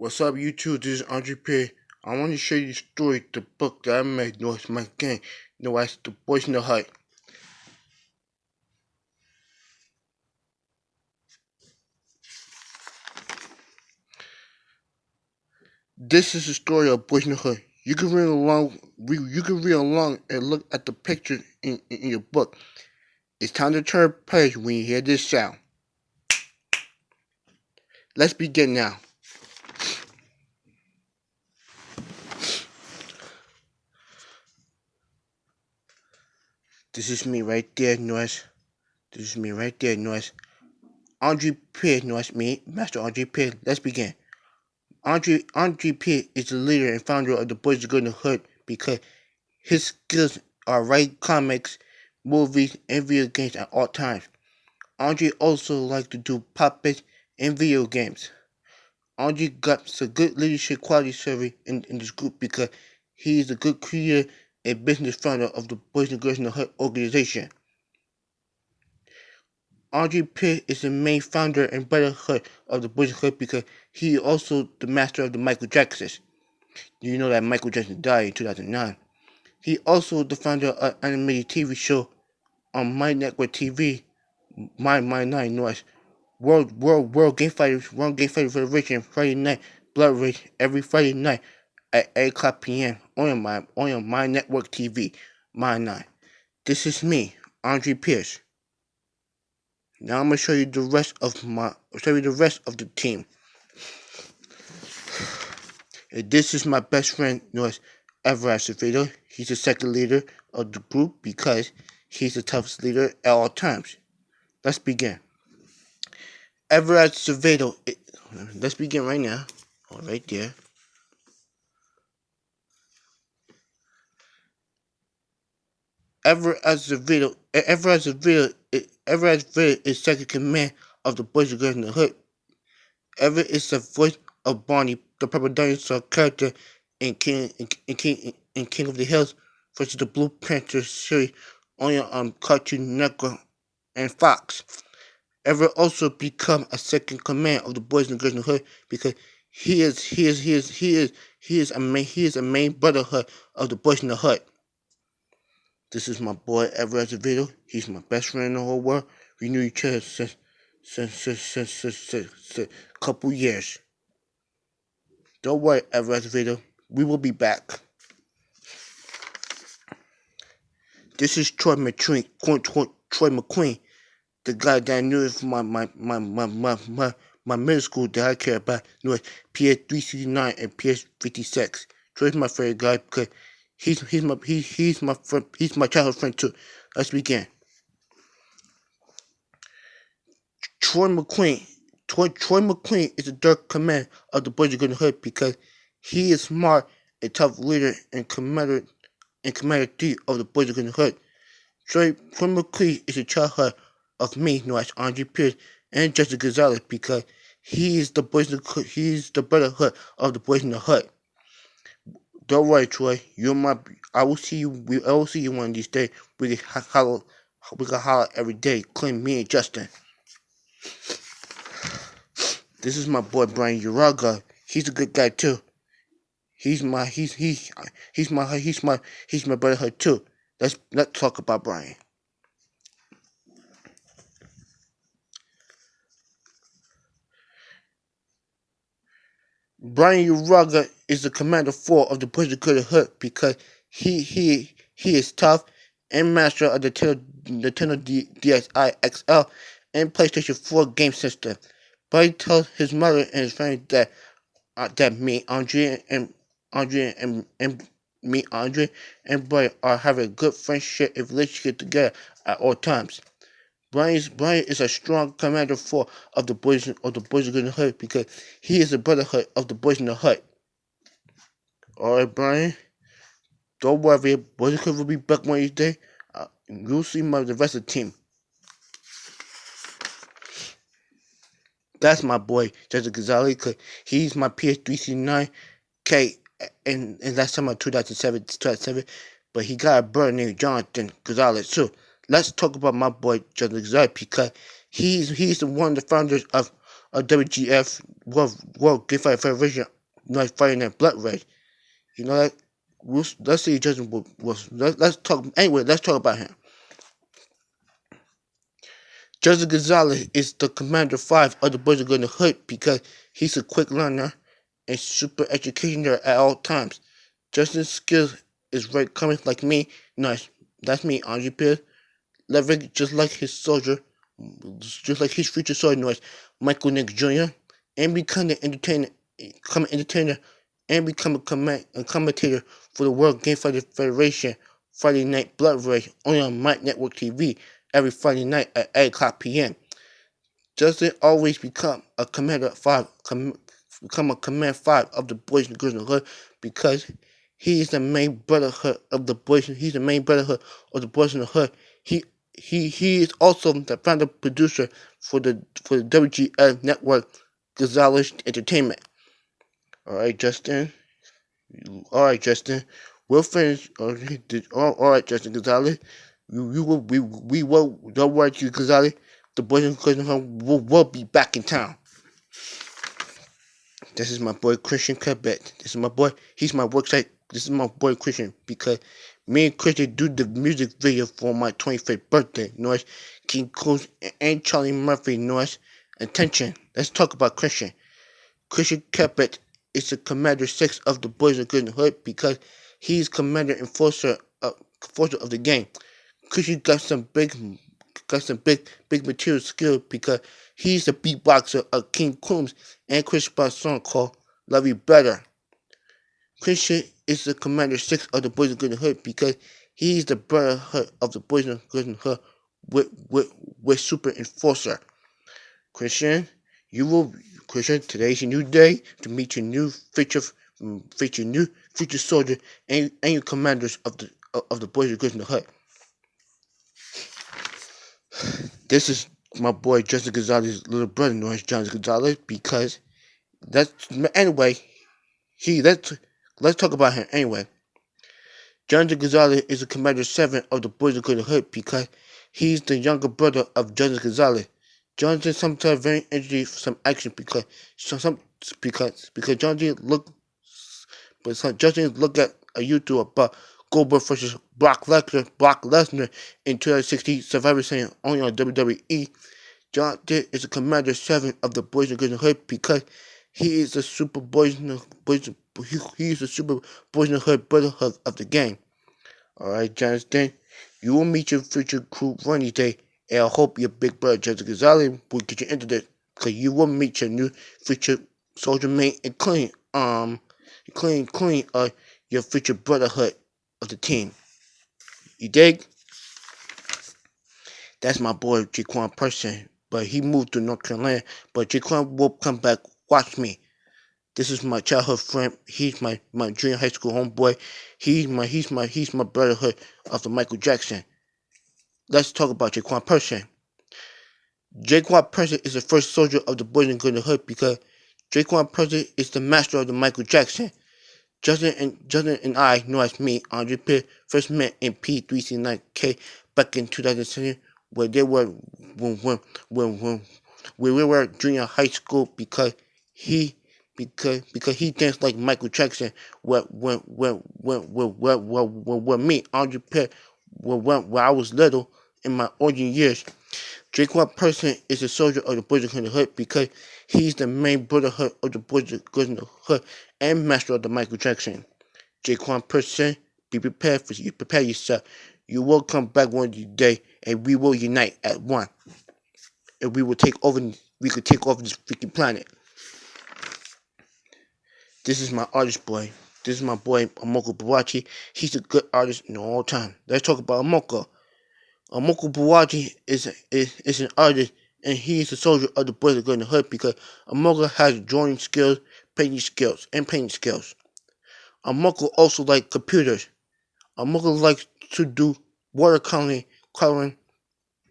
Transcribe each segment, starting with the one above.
What's up, YouTube? This is Andre P. I want to show you the story, the book that I made. No, it's my game. No, it's the Boyz N The Hood. This is the story of Boyz N The Hood. You can read along. You can read along and look at the picture in your book. It's time to turn page when you hear this sound. Let's begin now. This is me right there, noise. This is me right there, noise. Andre P. Noise, me, Master Andre P. Let's begin. Andre P. is the leader and founder of the Boyz N The Hood because his skills are write comics, movies, and video games at all times. Andre also likes to do puppets and video games. Andre got some good leadership qualities serving in this group because he is a good creator and business founder of the Boys and Girls in the Hood organization. Andre P. is the main founder and brotherhood of the Boys and Hood because he is also the master of the Michael Jacksons. You know that Michael Jackson died in 2009. He also the founder of an animated TV show on My Network TV, My 9 Noise, World Game Fighter Federation Friday night Blood Rage every Friday night at 8 o'clock p.m. on my Network TV, My 9. This is me, Andre Pierce. Now I'm gonna show you the rest of the team. And this is my best friend, Noise Acevedo. He's the second leader of the group because he's the toughest leader at all times. Let's begin. Acevedo. Let's begin right now. Oh, right there. Acevedo is second command of the Boys and Girls in the Hood. Everett is the voice of Barney, the Purple Dinosaur character in King of the Hills versus the Blue Panther series on Cartoon Network and Fox. Everett also become a second command of the Boys and Girls in the Hood because he is a main brotherhood of the Boys in the Hood. This is my boy Everett Acevedo. He's my best friend in the whole world. We knew each other since a couple years. Don't worry, Everett Acevedo. We will be back. This is Troy McQueen, the guy that I knew from my middle school that I care about. Knew it PS369 and PS56. Troy's my favorite guy because he's my friend. He's my childhood friend too. Let's begin. Troy McQueen is the third command of the Boys in the Hood because he is smart and tough leader and commander 3 of the Boys in the Hood. Troy McQueen is the childhood of me, Noise Andre Pierce, and Justin Gonzalez because he is the brotherhood of the Boys in the Hood. Don't worry, Troy. I will see you one of these days. We can holler every day, including me and Justin. This is my boy Brian Uraga. He's a good guy too. He's my brotherhood too. Let's talk about Brian. Brian Uraga is the commander 4 of the Boys in the Hood because he is tough and master of the Nintendo DSi XL and PlayStation 4 game system. But he tells his mother and his family that me, Andre, and Brian are having a good friendship and relationship together at all times. Brian is a strong commander 4 of the Boys in the Hood because he is the brotherhood of the Boys in the Hood. Alright, Brian. Don't worry, Boys in the Hood will be back one of these days. You'll see the rest of the team. That's my boy, Justin Gonzalez, because he's my PS369 and last time of 2007, but he got a brother named Jonathan Gonzalez too. Let's talk about my boy Justin Gonzalez because he's the one of the founders of of WGF World Game Fighter Federation Night Friday Night Blood Rage. You know that. Let's see Justin was. Let's talk anyway. Let's talk about him. Justin Gonzalez is the Commander 5 of the Boyz N The Hood because he's a quick learner and super educational at all times. Justin's skills is very common like me. Nice. That's me, Andre Pierce. Leverage just like his soldier, just like his future soldier noise, Michael Nick Jr. and become an entertainer, and become a commentator for the World Game Fighter Federation Friday Night Blood Rage only on Might Network TV every Friday night at 8 o'clock p.m. Justin always become a Commander 5, become a Command 5 of the Boyz and Girls in the Hood because he is the main brotherhood of the Boyz. He's the main brotherhood of the Boyz in the Hood. He is also the founder producer for the WGF network Gonzalez Entertainment. Alright, Justin. Alright, Justin. We'll finish. Alright, Justin Gonzalez. We will. Don't worry, Gonzalez. The Boyz and Girls in the Hood will be back in town. This is my boy Christian Quebec. This is my boy. He's my worksite. This is my boy Christian because me and Christian do the music video for my 25th birthday. Noise, King Cruz and Charlie Murphy. Noise, attention. Let's talk about Christian. Christian Quebec is the Commander 6 of the Boyz and Girls in the Hood because he's Commander Enforcer of the game. Christian got some big material skill because he's the beatboxer of King Coombs and Chris Brown's song called Love You Better. Christian is the Commander 6 of the Boyz and Girls in the Hood because he's the brotherhood of the Boyz and Girls in the Hood with Super Enforcer. Christian, today's a new day to meet your new future soldier and your commanders of the Boyz and Girls in the Hood. This is my boy Justin Gonzalez's little brother, known as John Gonzalez, because let's talk about him anyway. Jonathan Gonzalez is the Commander 7 of the Boyz and Girls in the Hood because he's the younger brother of Jonathan Gonzalez. Jonathan sometimes very interested for some action because Jonathan look at a YouTube about Goldberg versus Brock Lesnar in 2016 Survivor Series only on WWE. Jonathan is the Commander 7 of the Boyz and Girls in the Hood because he is the super Boyz in the Hood brotherhood of the game. Alright, Jonathan, you will meet your future crew one day, and I hope your big brother Jonathan Gonzalez will get you into this, because you will meet your new future soldier mate and clean your future brotherhood of the team. You dig? That's my boy Jaquan Person, but he moved to North Carolina. But Jaquan will come back. Watch me. This is my childhood friend. He's my junior high school homeboy. He's my brotherhood of the Michael Jackson. Let's talk about Jaquan Person. Jaquan Person is the first soldier of the Boyz and Girls in the Hood because Jaquan Person is the master of the Michael Jackson. Justin and I, know as me, Andre Pierce, first met in P3C9K back in 2007 when we were junior high school because he danced like Michael Jackson when me, Andre Pierce, when I was little in my origin years. Jaquan Person is a soldier of the Boyz in the Hood because he's the main brotherhood of the Boyz and Girls in the Hood and master of the Michael Jackson. Jaquan Person, prepare yourself. You will come back one day and we will unite at one. And we could take over this freaking planet. This is my artist boy. This is my boy Amoko Bawachi. He's a good artist in all time. Let's talk about Amoko. Amoko Bawachi is an artist, and he is a soldier of the Boyz and Girls in the Hood because Amoko has drawing skills, painting skills. Amoko also likes computers. Amoko likes to do watercoloring,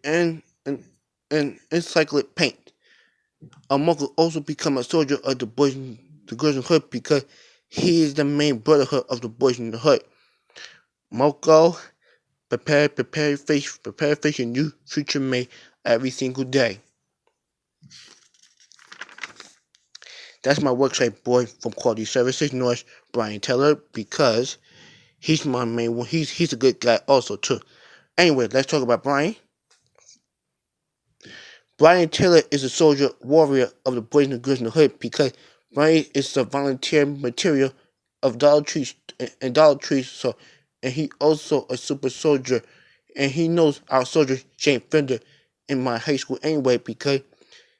and encyclic paint. Amoko also become a soldier of the Boyz and the Girls in the Hood because he is the main brotherhood of the Boyz in the Hood. Moko, prepare face your new future mate every single day. That's my worksite boy from Quality Services, North Brian Taylor, because he's my main one. He's a good guy also too. Anyway, let's talk about Brian. Brian Taylor is a soldier warrior of the Boyz N The Hood because Brian is the volunteer material of Dollar Tree and Dollar Tree, so and he also a super soldier, and he knows our soldier Shane Fender in my high school anyway because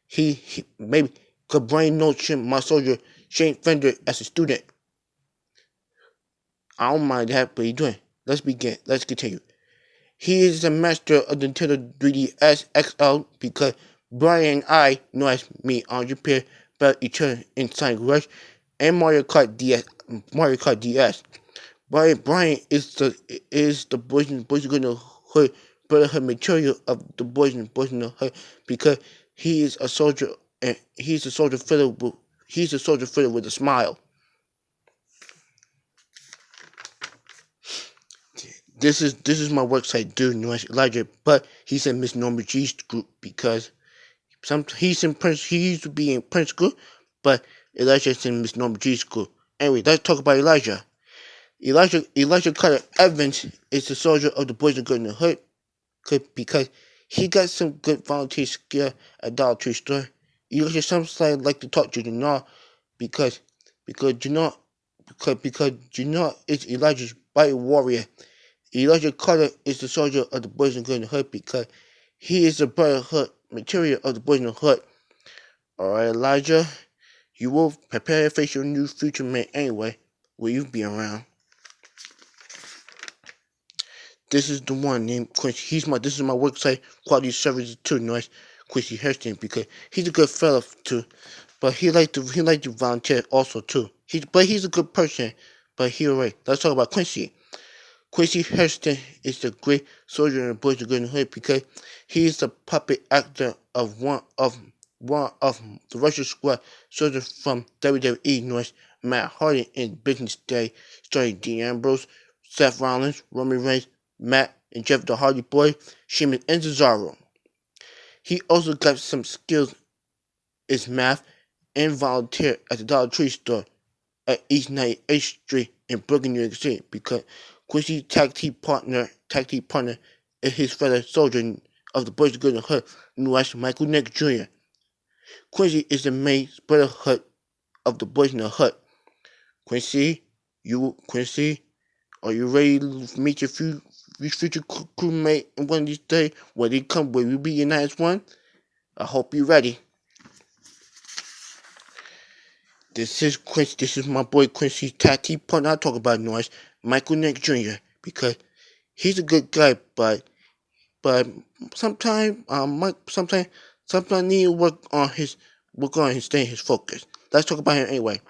he maybe because Brian knows my soldier Shane Fender as a student. I don't mind that, but he's doing. Let's begin. Let's continue. He is the master of the Nintendo 3DS XL because Brian and I know as me on Japan about each other in Sonic Rush and Mario Kart DS. Mario Kart DS. Brian is the Boyz N The Hood brotherhood material of the Boyz N The Hood because he is a soldier and he's a soldier filled with a smile. This is my worksite dude, Elijah, but he's in Miss Norma G's group because he used to be in Prince group, but Elijah's in Miss Norma G's group. Anyway, let's talk about Elijah. Elijah Carter Evans is the soldier of the Boyz N The Hood because he got some good volunteer skill at Dollar Tree store. Elijah sometimes like to talk to you know because you know is Elijah's body warrior. Elijah Carter is the soldier of the Boyz N The Hood because he is the brotherhood material of the Boyz N The Hood. Alright, Elijah, you will prepare to face your new future mate anyway. Will you be around? This is the one named Quincy. This is my worksite quality services too, nice Quincy Hairston because he's a good fella too. But he like to volunteer also too. He's a good person. But he alright. Let's talk about Quincy. Quincy Hairston is the great soldier in the Boyz N The Hood because he is the puppet actor of one of the Russian squad soldiers from WWE North, Matt Hardy in Business Day, starring Dean Ambrose, Seth Rollins, Roman Reigns, Matt and Jeff the Hardy Boy, Sheamus and Cesaro. He also got some skills in math and volunteer at the Dollar Tree store at East 98th Street in Brooklyn, New York City because Quincy's tag team partner is his fellow soldier of the Boyz N The Hood, known as Michael Nick Jr. Quincy is the main brotherhood of the Boyz N The Hood. Quincy, are you ready to meet your future crewmate in one of these days? Will you be your nice one? I hope you're ready. This is Quincy. This is my boy Quincy's tag team partner. I talk about noise, Michael Nick Jr. because he's a good guy, but sometimes need to work on his staying his focus. Let's talk about him anyway.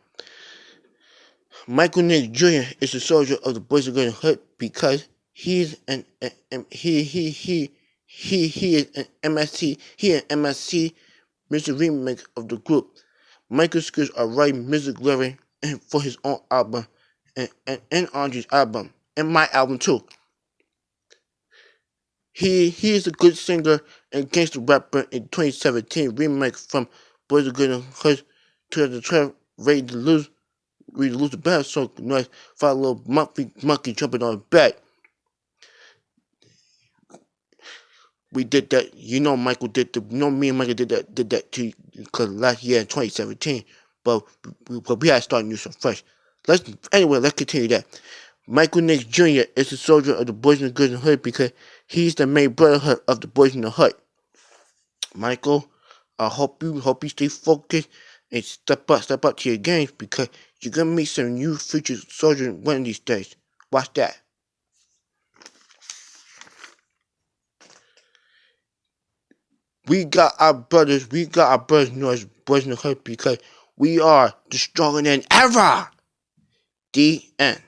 Michael Nick Jr. is a soldier of the Boyz N The Hood because he is an MSC music remix of the group. Michael's skills are writing music lyrics and for his own album and Andre's album and my album too. He is a good singer and gangster rapper in 2017 remake from Boyz N The Hood 2012 Ready to Lose the bad song nice find a little monkey jumping on the bed. We did that, Michael did me and Michael did that too last year in 2017. But we had to start new some fresh. Let's continue that. Michael Nick Jr. is a soldier of the Boyz N The Hood because he's the main brotherhood of the Boyz N The Hood. Michael, I hope you stay focused and step up to your games because you're gonna meet some new future soldiers one of these days. Watch that. We got our brothers known as Boyz N The Hood because we are the stronger than ever. The end.